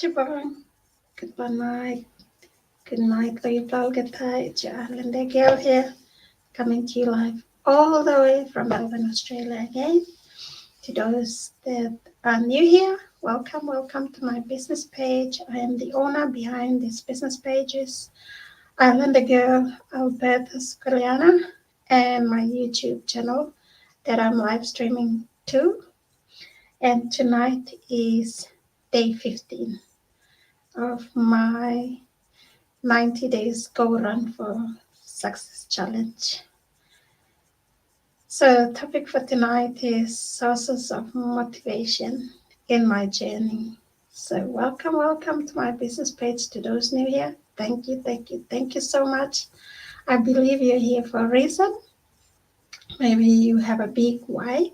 Chibang, good night. Good night, Leopold Gatai, Linda Gale here, coming to you live all the way from Melbourne, Australia again. To those that are new here, welcome to my business page. I am the owner behind these business pages, Linda Girl Alberta Scoliana, and my YouTube channel that I'm live streaming to. And tonight is day 15 of my 90 days go run for success challenge. So topic for tonight is sources of motivation in my journey. So welcome to my business page. To those new here, thank you so much. I believe you're here for a reason. Maybe you have a big why.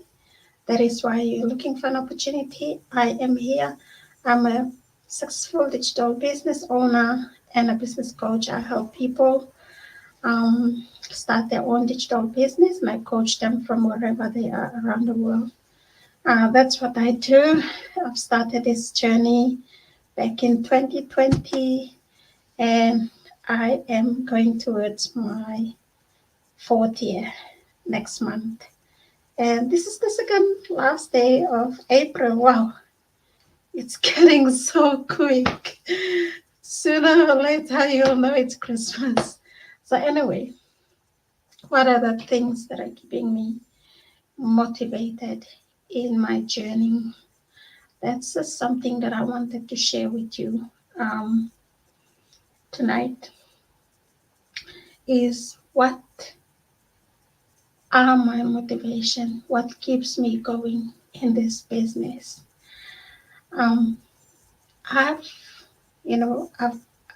That is why you're looking for an opportunity. I am here. I'm a successful digital business owner and a business coach. I help people start their own digital business, and I coach them from wherever they are around the world. That's what I do. I've started this journey back in 2020, and I am going towards my 4th year next month. And this is the second last day of April. Wow, it's getting so quick. Sooner or later, you'll know it's Christmas. So, anyway, what are the things that are keeping me motivated in my journey? That's just something that I wanted to share with you tonight. Is what are my motivation? What keeps me going in this business? Um, I've,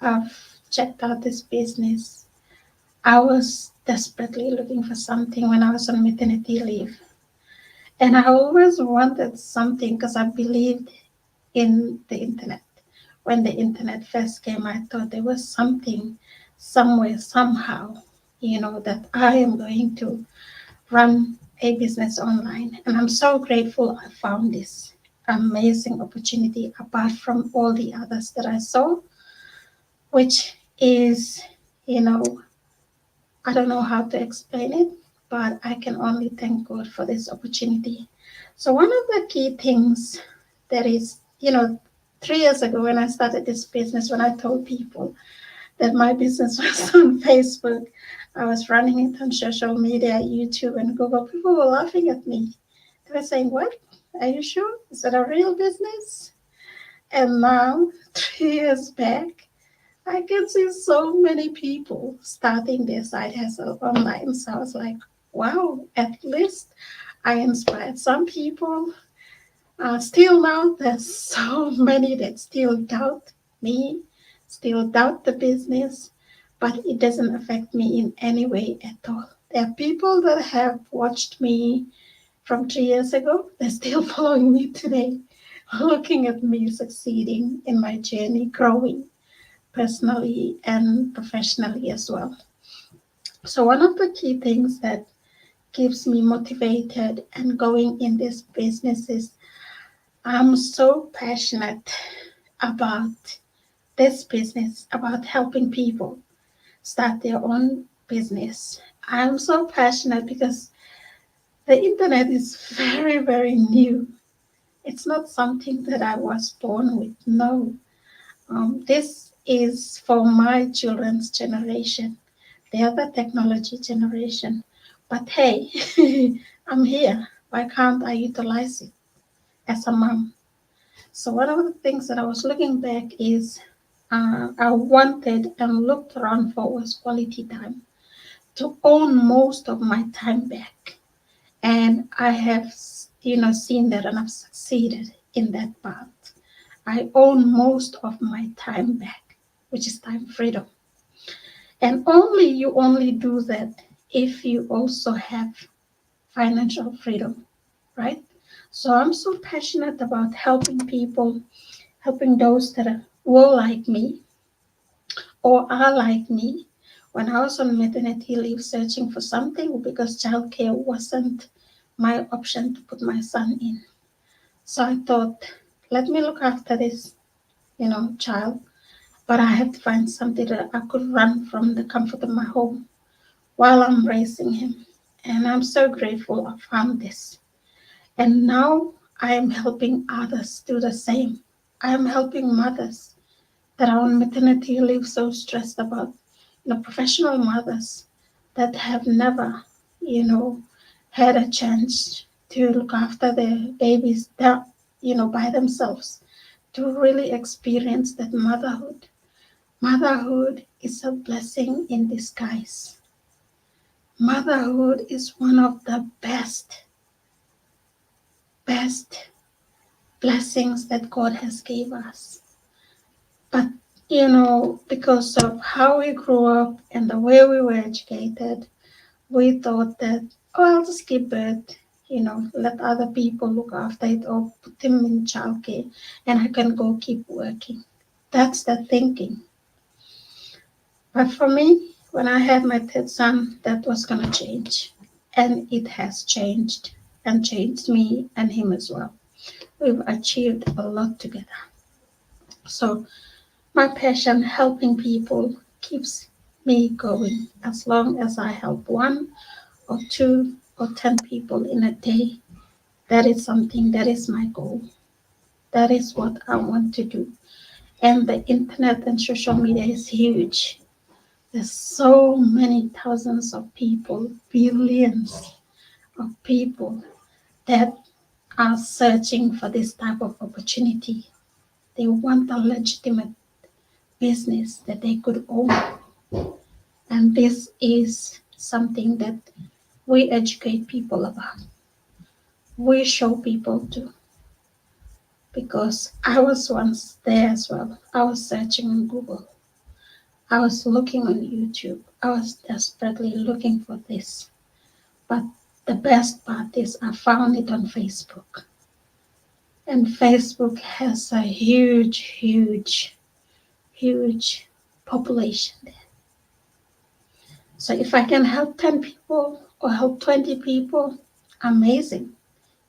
I've checked out this business. I was desperately looking for something when I was on maternity leave. And I always wanted something because I believed in the internet. When the internet first came, I thought there was something somewhere, somehow, that I am going to run a business online. And I'm so grateful I found this amazing opportunity apart from all the others that I saw, which is, I don't know how to explain it, but I can only thank God for this opportunity. So, one of the key things that is, 3 years ago when I started this business, when I told people that my business was on Facebook, I was running it on social media, YouTube, and Google, people were laughing at me. They were saying, "What? Are you sure? Is that a real business?" And now, 3 years back, I can see so many people starting their side hustle online. So I was like, wow, at least I inspired some people. Still now, there's so many that still doubt me, still doubt the business, but it doesn't affect me in any way at all. There are people that have watched me from 3 years ago. They're still following me today, looking at me succeeding in my journey, growing personally and professionally as well. So, one of the key things that keeps me motivated and going in this business is I'm so passionate about this business, about helping people start their own business. I'm so passionate because the internet is very, very new. It's not something that I was born with. No, this is for my children's generation. They are the technology generation. But hey, I'm here. Why can't I utilize it as a mom? So one of the things that I was looking back is I wanted and looked around for was quality time to own most of my time back. And I have, seen that and I've succeeded in that path. I own most of my time back, which is time freedom. And you only do that if you also have financial freedom, right? So I'm so passionate about helping people, helping those that were like me or are like me. When I was on maternity leave searching for something because childcare wasn't my option to put my son in. So I thought, let me look after this, child, but I had to find something that I could run from the comfort of my home while I'm raising him. And I'm so grateful I found this. And now I am helping others do the same. I am helping mothers that are on maternity leave so stressed about, professional mothers that have never, had a chance to look after their babies that, by themselves, to really experience that motherhood. Motherhood is a blessing in disguise. Motherhood is one of the best blessings that God has gave us. But because of how we grew up and the way we were educated, we thought that, oh, I'll just give birth, let other people look after it or put them in childcare and I can go keep working. That's the thinking. But for me, when I had my third son, that was going to change. And it has changed and changed me and him as well. We've achieved a lot together. So my passion helping people keeps me going. As long as I help one or two or 10 people in a day, that is something, that is my goal. That is what I want to do. And the internet and social media is huge. There's so many thousands of people, billions of people that are searching for this type of opportunity. They want a legitimate business that they could own. And this is something that we educate people about. We show people to. Because I was once there as well. I was searching on Google. I was looking on YouTube. I was desperately looking for this. But the best part is I found it on Facebook. And Facebook has a huge population there. So if I can help 10 people or help 20 people, amazing.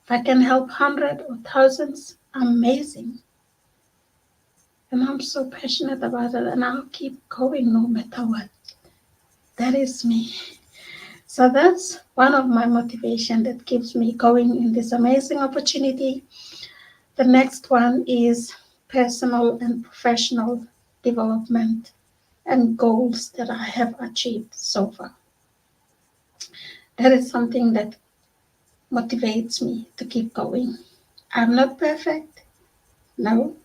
If I can help 100 or thousands, amazing. And I'm so passionate about it, and I'll keep going no matter what. That is me. So that's one of my motivation that keeps me going in this amazing opportunity. The next one is personal and professional development and goals that I have achieved so far. That is something that motivates me to keep going. I'm not perfect. No,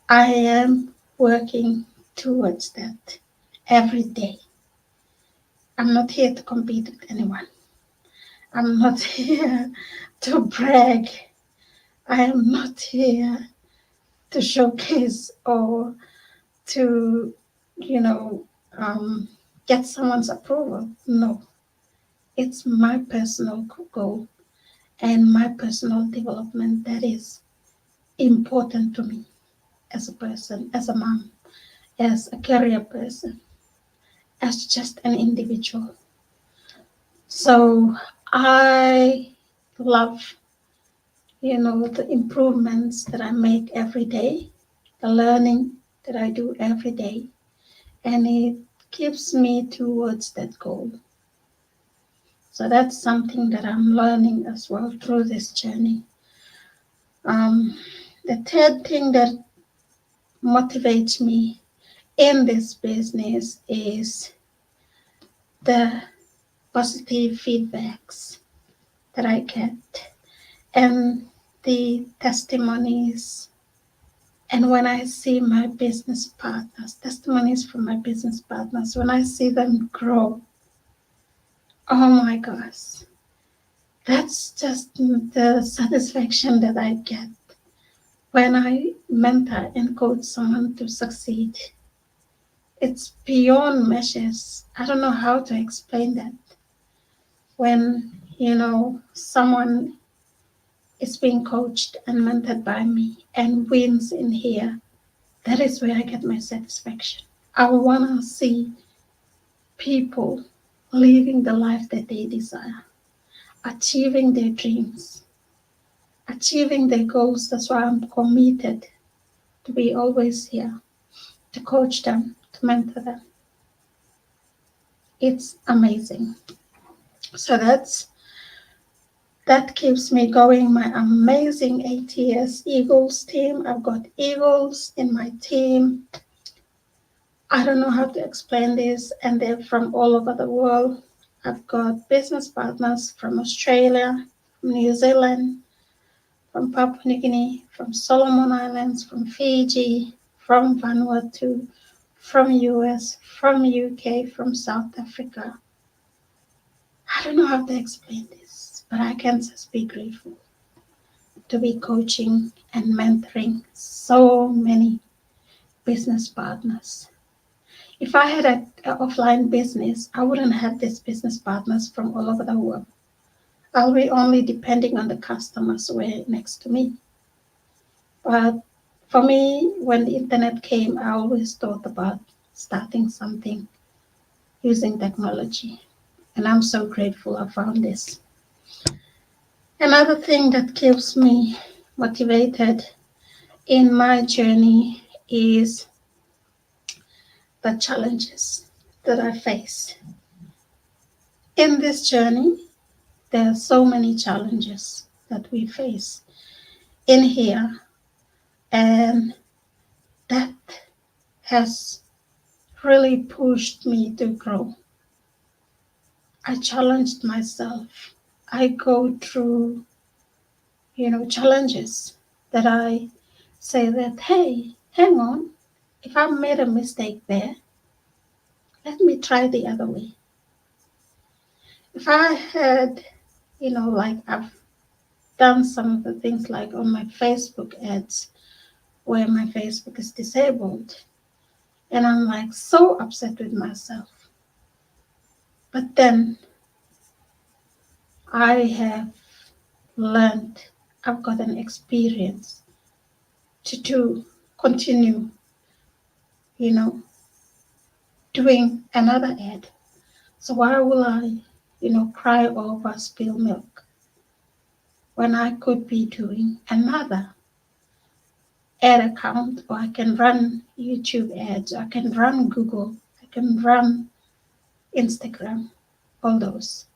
I am working towards that every day. I'm not here to compete with anyone. I'm not here to brag. I am not here to showcase or to, you know, get someone's approval. No, it's my personal goal and my personal development that is important to me as a person, as a mom, as a career person, as just an individual. So I love, the improvements that I make every day, the learning that I do every day, and it keeps me towards that goal. So that's something that I'm learning as well through this journey. Um, the third thing that motivates me in this business is the positive feedbacks that I get and the testimonies. And when I see my business partners, testimonies from my business partners, when I see them grow, oh my gosh, that's just the satisfaction that I get when I mentor and coach someone to succeed. It's beyond measures. I don't know how to explain that. When, someone is being coached and mentored by me and wins in here, that is where I get my satisfaction. I want to see people living the life that they desire, achieving their dreams, achieving their goals. That's why I'm committed to be always here, to coach them, to mentor them. It's amazing. So that keeps me going. My amazing ATS Eagles team. I've got Eagles in my team. I don't know how to explain this, and they're from all over the world. I've got business partners from Australia, from New Zealand, from Papua New Guinea, from Solomon Islands, from Fiji, from Vanuatu, from US, from UK, from South Africa. I don't know how to explain this, but I can just be grateful to be coaching and mentoring so many business partners. If I had an offline business, I wouldn't have these business partners from all over the world. I'll be only depending on the customers who are next to me. But for me, when the internet came, I always thought about starting something using technology. And I'm so grateful I found this. Another thing that keeps me motivated in my journey is the challenges that I face. In this journey, there are so many challenges that we face in here, and that has really pushed me to grow. I challenged myself. I go through, challenges that I say that, hey, hang on, if I made a mistake there, let me try the other way. If I had, like I've done some of the things like on my Facebook ads where my Facebook is disabled, and I'm like so upset with myself. But then I have learned, I've got an experience to continue, doing another ad. So why will I, cry over spilled milk when I could be doing another ad account, or I can run YouTube ads, I can run Google, I can run Instagram, all those.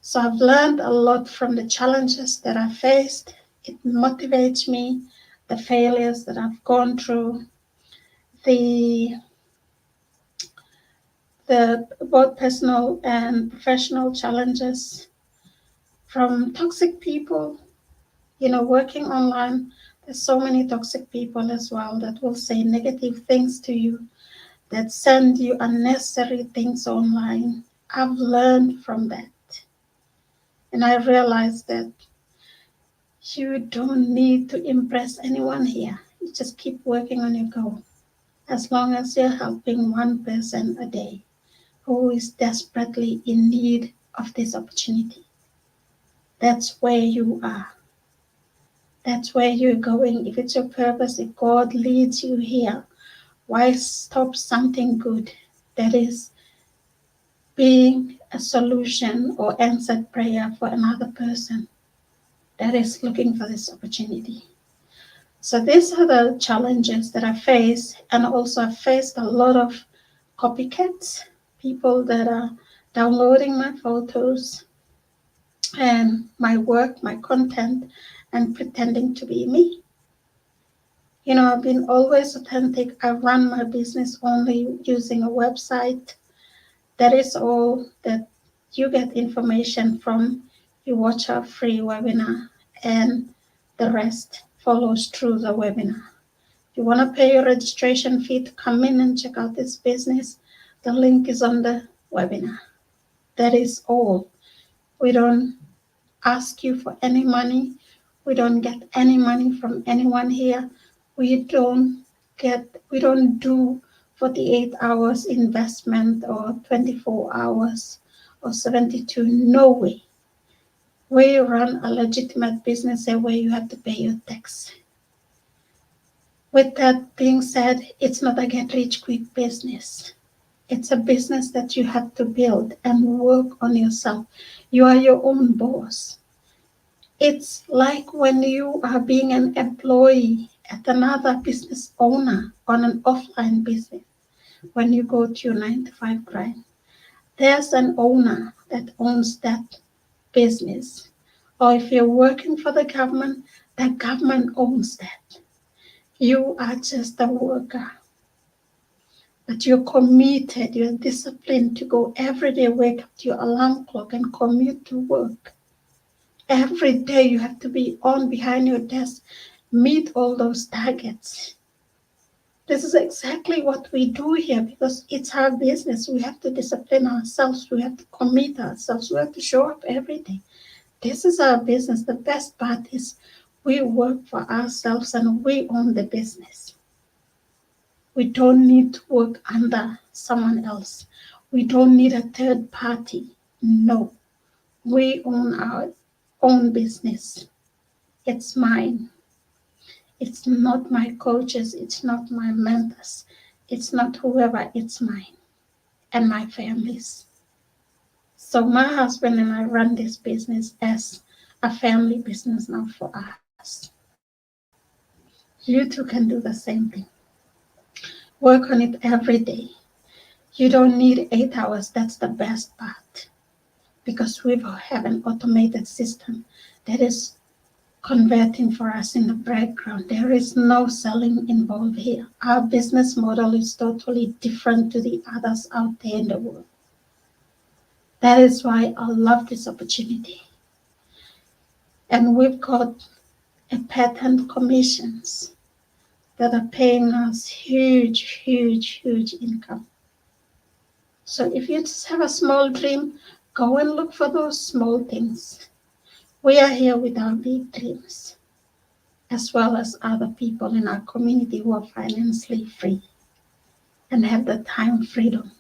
So I've learned a lot from the challenges that I faced. It motivates me, the failures that I've gone through, the both personal and professional challenges from toxic people, working online. There's so many toxic people as well that will say negative things to you, that send you unnecessary things online. I've learned from that. And I realized that you don't need to impress anyone here. You just keep working on your goal. As long as you're helping one person a day who is desperately in need of this opportunity, that's where you are. That's where you're going. If it's your purpose, if God leads you here, why stop something good that is being a solution or answered prayer for another person that is looking for this opportunity? So these are the challenges that I face, and also I faced a lot of copycats, people that are downloading my photos and my work, my content, and pretending to be me. I've been always authentic. I run my business only using a website. That is all that you get information from. You watch our free webinar, and the rest follows through the webinar. If you want to pay your registration fee to come in and check out this business, the link is on the webinar. That is all. We don't ask you for any money. We don't get any money from anyone here. We don't do 48 hours investment or 24 hours or 72. No way. We run a legitimate business where you have to pay your tax. With that being said, it's not a get rich quick business. It's a business that you have to build and work on yourself. You are your own boss. It's like when you are being an employee at another business owner on an offline business. When you go to your 9 to 5 grind, there's an owner that owns that business. Or if you're working for the government owns that. You are just a worker, but you're committed, you're disciplined to go every day, wake up to your alarm clock and commute to work. Every day you have to be on behind your desk, meet all those targets. This is exactly what we do here because it's our business. We have to discipline ourselves. We have to commit ourselves. We have to show up every day. This is our business. The best part is we work for ourselves and we own the business. We don't need to work under someone else. We don't need a third party. No, we own our own business. It's mine. It's not my coaches. It's not my mentors. It's not whoever. It's mine and my family's. So my husband and I run this business as a family business now for us. You too can do the same thing. Work on it every day. You don't need 8 hours. That's the best part. Because we have an automated system that is converting for us in the background. There is no selling involved here. Our business model is totally different to the others out there in the world. That is why I love this opportunity. And we've got a patent commissions that are paying us huge income. So if you just have a small dream, go and look for those small things. We are here with our big dreams, as well as other people in our community who are financially free and have the time freedom.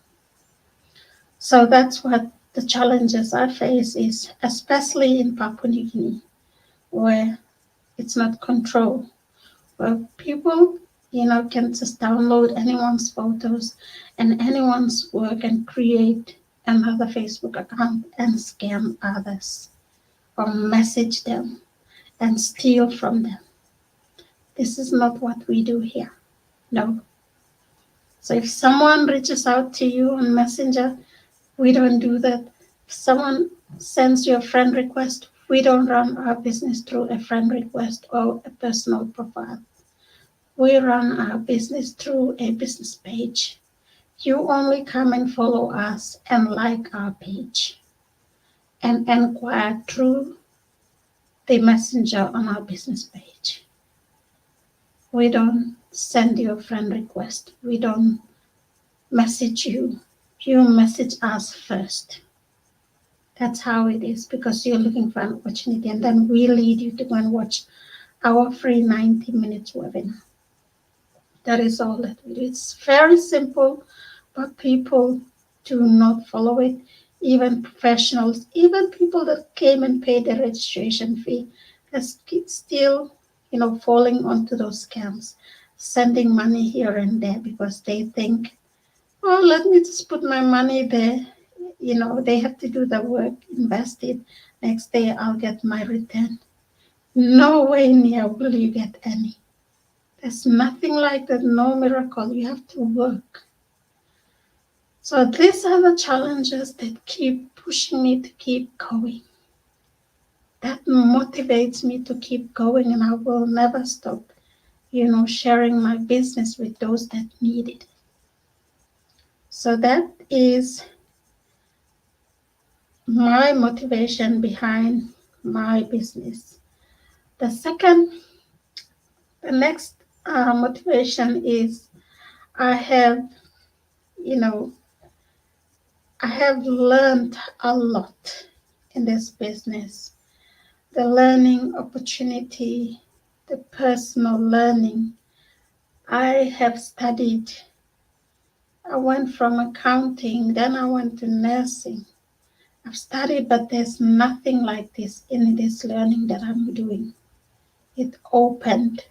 So that's what the challenges I face is, especially in Papua New Guinea, where it's not controlled, where people, can just download anyone's photos and anyone's work and create another Facebook account and scam others or message them and steal from them. This is not what we do here. No. So if someone reaches out to you on Messenger, we don't do that. If someone sends you a friend request, we don't run our business through a friend request or a personal profile. We run our business through a business page. You only come and follow us and like our page and inquire through the messenger on our business page. We don't send you a friend request. We don't message you. You message us first. That's how it is, because you're looking for an opportunity, and then we lead you to go and watch our free 90 minutes webinar. That is all that we do. It's very simple, but people do not follow it. Even professionals, even people that came and paid the registration fee, are still, falling onto those scams, sending money here and there because they think, oh, let me just put my money there. They have to do the work, invest it. Next day I'll get my return. No way near will you get any. There's nothing like that, no miracle. You have to work. So these are the challenges that keep pushing me to keep going. That motivates me to keep going, and I will never stop, sharing my business with those that need it. So that is my motivation behind my business. The next motivation is I have learned a lot in this business. The learning opportunity, the personal learning. I have studied. I went from accounting, then I went to nursing. I've studied, but there's nothing like this in this learning that I'm doing. It opened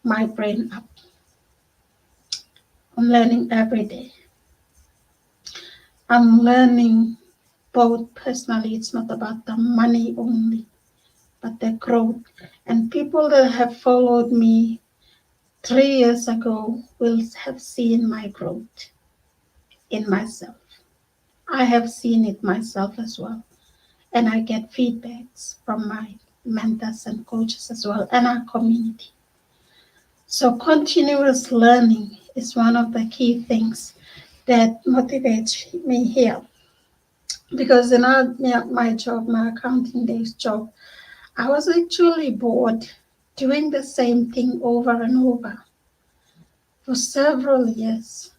my brain up. I'm learning every day. I'm learning both personally. It's not about the money only, but the growth. And people that have followed me 3 years ago will have seen my growth in myself. I have seen it myself as well. And I get feedbacks from my mentors and coaches as well, and our community. So continuous learning is one of the key things that motivates me here. Because in my job, my accounting days job, I was actually bored doing the same thing over and over for several years.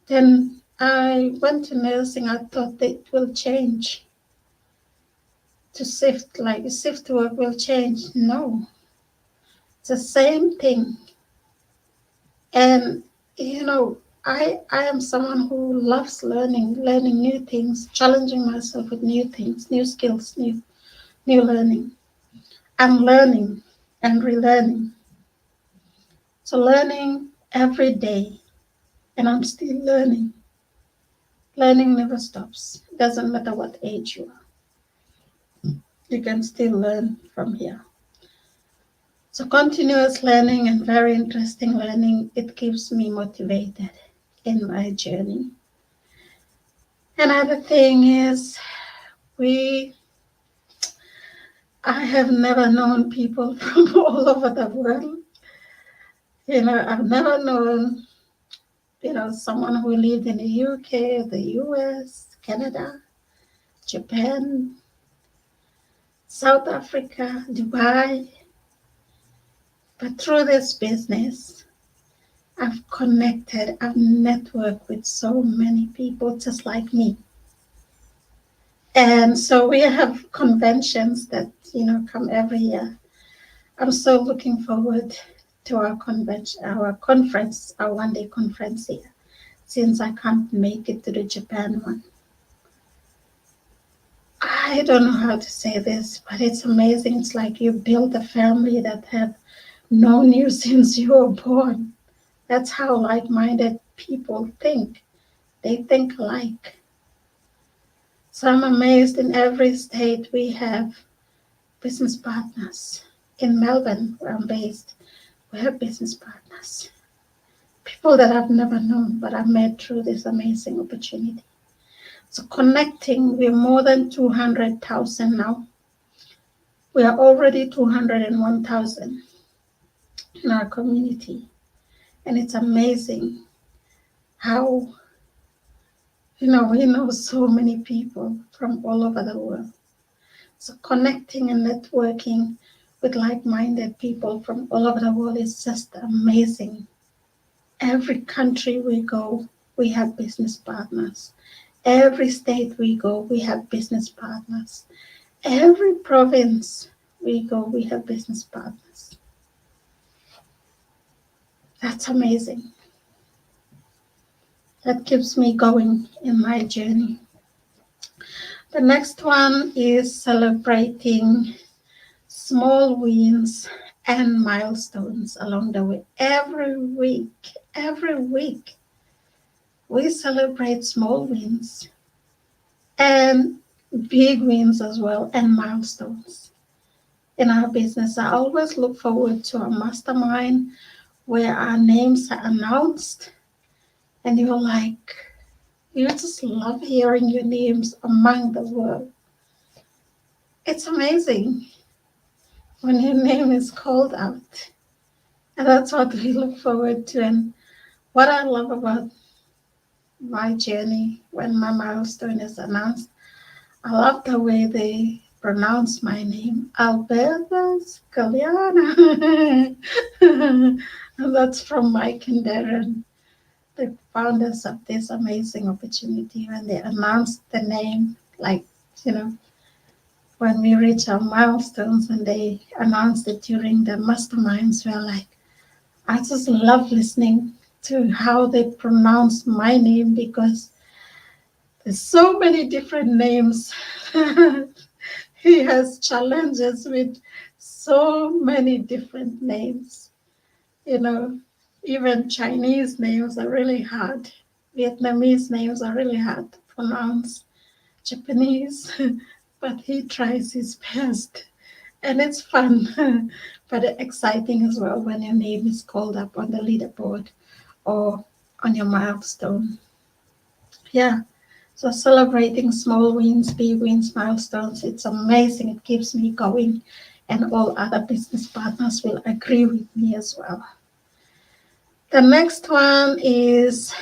Then I went to nursing. I thought it will change to shift, like shift work will change. No, it's the same thing. And I am someone who loves learning new things, challenging myself with new things, new skills, new learning. I'm learning and relearning. So learning every day, and I'm still learning. Learning never stops. It doesn't matter what age you are. You can still learn from here. So continuous learning and very interesting learning, it keeps me motivated in my journey. Another thing is we I have never known people from all over the world. I've never known, someone who lived in the UK, the US, Canada, Japan, South Africa, Dubai. But through this business, I've connected, I've networked with so many people just like me. And so we have conventions that, come every year. I'm so looking forward to our convention, our conference, our one-day conference here, since I can't make it to the Japan one. I don't know how to say this, but it's amazing. It's like you build a family that have known you since you were born. That's how like-minded people think. They think alike. So I'm amazed in every state we have business partners. In Melbourne, where I'm based, we have business partners. People that I've never known, but I've met through this amazing opportunity. So connecting, we're more than 200,000 now. We are already 201,000 in our community. And it's amazing how, we know so many people from all over the world. So connecting and networking with like-minded people from all over the world is just amazing. Every country we go, we have business partners. Every state we go, we have business partners. Every province we go, we have business partners. That's amazing. That keeps me going in my journey. The next one is celebrating small wins and milestones along the way. Every week, we celebrate small wins and big wins as well, and milestones in our business. I always look forward to a mastermind where our names are announced, and you just love hearing your names among the world. It's amazing when your name is called out. And that's what we look forward to. And what I love about my journey when my milestone is announced, I love the way they pronounce my name, Alberta Scaliana. And that's from Mike and Darren, the founders of this amazing opportunity. When they announced the name, when we reach our milestones and they announced it during the masterminds, we're like, I just love listening to how they pronounce my name because there's so many different names. He has challenges with so many different names. Even Chinese names are really hard. Vietnamese names are really hard to pronounce. Japanese, but he tries his best. And it's fun, but exciting as well when your name is called up on the leaderboard or on your milestone. Yeah. So celebrating small wins, big wins, milestones, it's amazing. It keeps me going, and all other business partners will agree with me as well. The next one is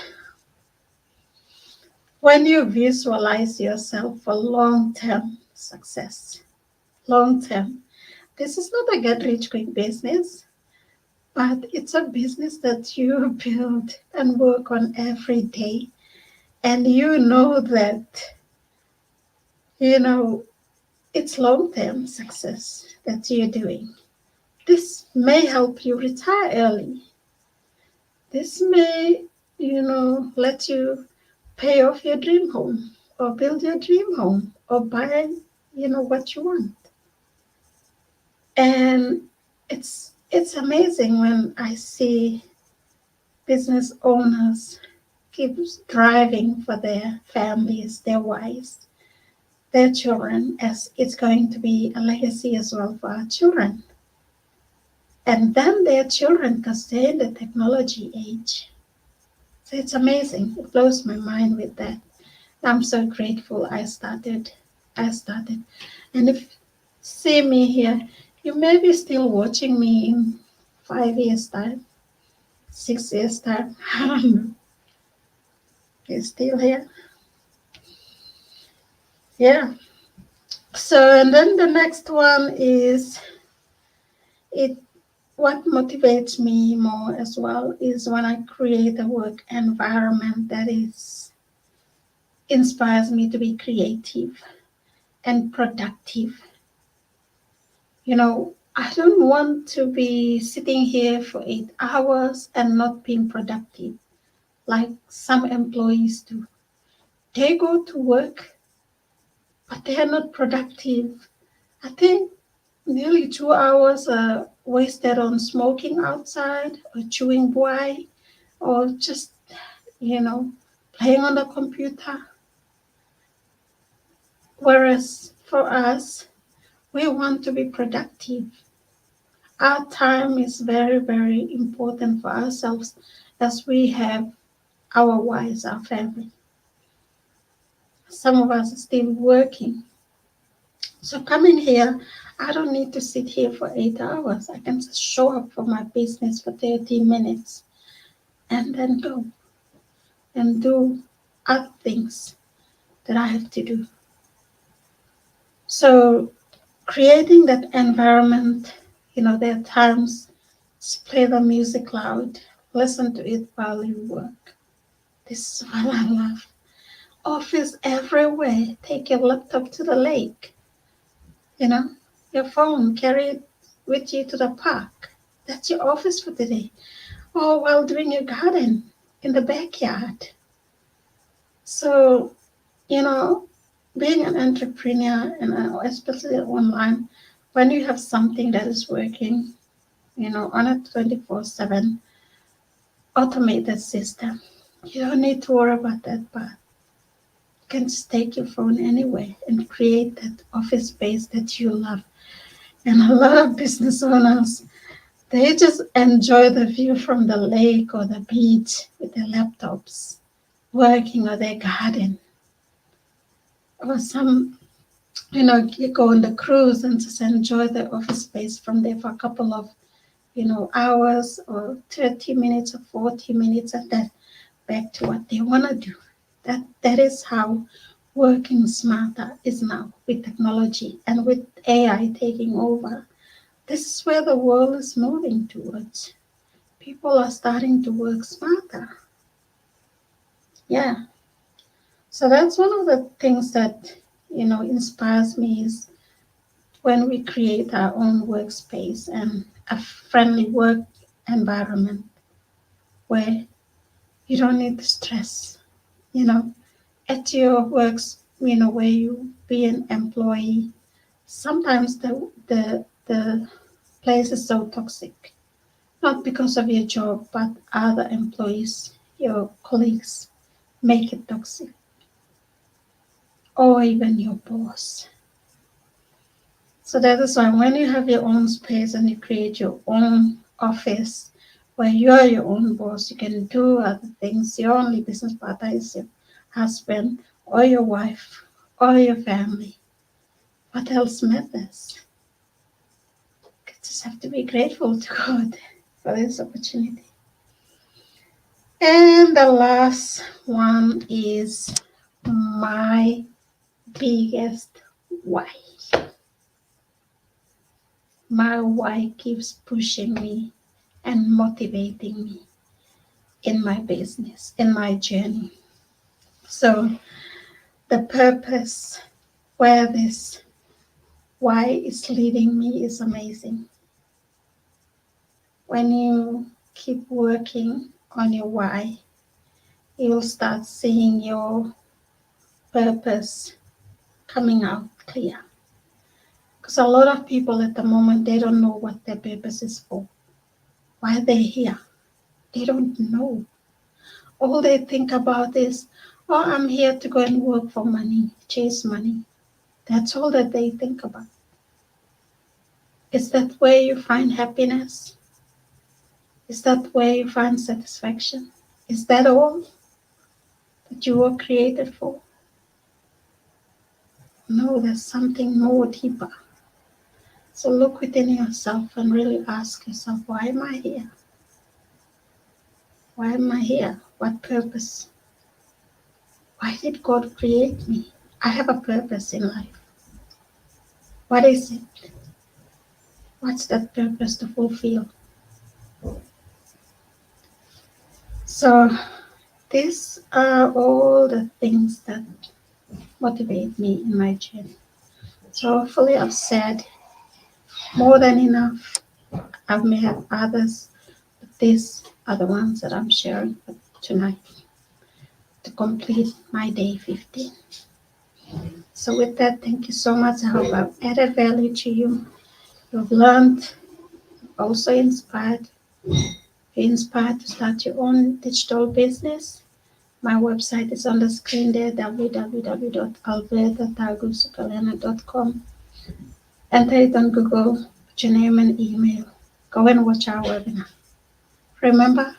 when you visualize yourself for long-term success. Long-term. This is not a get-rich-quick business, but it's a business that you build and work on every day. And you know that, you know, it's long-term success that you're doing. This may help you retire early. This may, let you pay off your dream home or build your dream home or buy, what you want. And it's amazing when I see business owners keep driving for their families, their wives, their children, as it's going to be a legacy as well for our children. And then their children, because they're in the technology age. So it's amazing. It blows my mind with that. I'm so grateful I started. I started. And if you see me here, you may be still watching me in 5 years' time, 6 years' time. I don't know. You're still here. Yeah. So, and then the next one is it. What motivates me more as well is when I create a work environment that inspires me to be creative and productive. I don't want to be sitting here for 8 hours and not being productive like some employees do. They go to work, but they are not productive. I think nearly 2 hours are wasted on smoking outside or chewing buai or just, you know, playing on the computer. Whereas for us, we want to be productive. Our time is very, very important for ourselves as we have our wives, our family. Some of us are still working. So coming here, I don't need to sit here for 8 hours. I can just show up for my business for 30 minutes and then go and do other things that I have to do. So creating that environment, there are times just play the music loud, listen to it while you work. This is what I love. Office everywhere. Take your laptop to the lake. You know, your phone, carry it with you to the park. That's your office for today. Or while doing your garden in the backyard. So, you know, being an entrepreneur and especially online, when you have something that is working, on a 24/7 automated system, you don't need to worry about that part. You can just take your phone anywhere and create that office space that you love. And a lot of business owners, they just enjoy the view from the lake or the beach with their laptops, working on their garden. Or some, you go on the cruise and just enjoy the office space from there for a couple of, hours or 30 minutes or 40 minutes and then back to what they want to do. That is how working smarter is now with technology and with AI taking over. This is where the world is moving towards. People are starting to work smarter. Yeah. So that's one of the things that, inspires me is when we create our own workspace and a friendly work environment where you don't need to stress, you know, at your works, where you be an employee. Sometimes the place is so toxic, not because of your job, but other employees, your colleagues make it toxic, or even your boss. So that is why when you have your own space and you create your own office where you are your own boss, you can do other things. Your only business partner is your husband or your wife or your family. What else matters? You just have to be grateful to God for this opportunity. And the last one is my biggest why. My why keeps pushing me and motivating me in my business, in my journey. So the purpose where this why is leading me is amazing. When you keep working on your why, you'll start seeing your purpose coming out clear. Because a lot of people at the moment, they don't know what their purpose is for, why they're here. They don't know. All they think about is, oh, I'm here to go and work for money, chase money. That's all that they think about. Is that where you find happiness? Is that where you find satisfaction? Is that all that you were created for? No, there's something more deeper. So look within yourself and really ask yourself, why am I here? Why am I here? What purpose? Why did God create me? I have a purpose in life. What is it? What's that purpose to fulfill? So these are all the things that motivate me in my journey. So hopefully I've said more than enough. I may have others, but these are the ones that I'm sharing tonight to complete my day 15. So with that, thank you so much. I hope I've added value to you. You've learned, also inspired. You're inspired to start your own digital business. My website is on the screen there, www.albertatagusukalena.com. Enter it on Google, put your name and email. Go and watch our webinar. Remember,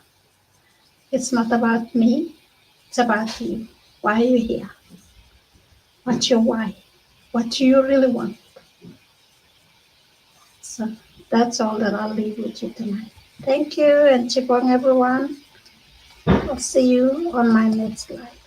it's not about me, it's about you. Why are you here? What's your why? What do you really want? So that's all that I'll leave with you tonight. Thank you and chipong everyone. I'll see you on my next live.